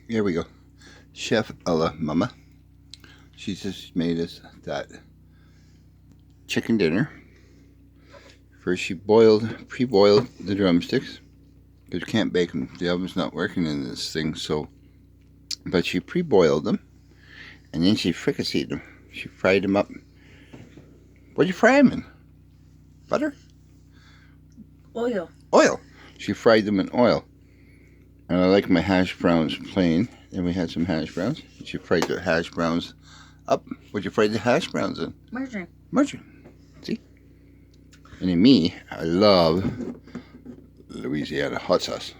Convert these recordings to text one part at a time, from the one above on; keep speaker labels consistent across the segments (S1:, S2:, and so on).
S1: Here we go. Chef Ella Mama. She just made us that chicken dinner. First she pre-boiled the drumsticks. Because you can't bake them. The oven's not working in this thing, so. But she pre-boiled them. And then she fricasseed them. She fried them up. What'd you fry them in? Butter?
S2: Oil.
S1: Oil. She fried them in oil. And I like my hash browns plain. Then we had some hash browns. She fried the hash browns up. What'd you fry the hash browns in?
S2: Margarine.
S1: Margarine. See? And in me, I love Louisiana hot sauce.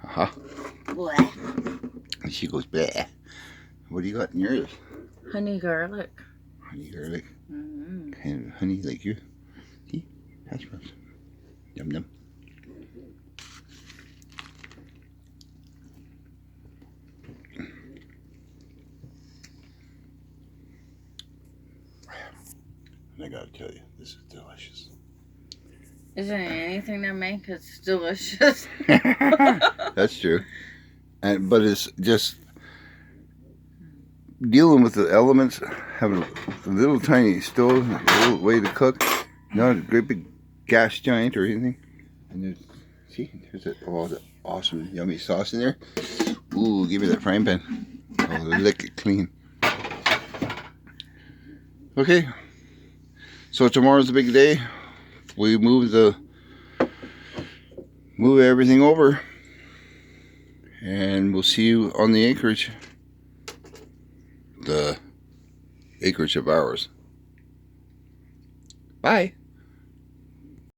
S1: Uh-huh.
S2: Bleh.
S1: And she goes, bleh. What do you got in yours?
S2: Honey garlic.
S1: Honey garlic.
S2: Mm-hmm.
S1: Kind of honey like you. See? Hash browns. Yum yum. And I gotta tell you, this is delicious.
S2: Isn't anything that makes it's delicious?
S1: That's true. But it's just dealing with the elements, having a little tiny stove, a little way to cook, not a great big gas giant or anything. And there's that, oh, the awesome yummy sauce in there. Ooh, give me that frying pan. I'll lick it clean. Okay, so tomorrow's a big day. We move everything over, and we'll see you on the acreage. The acreage of ours. Bye.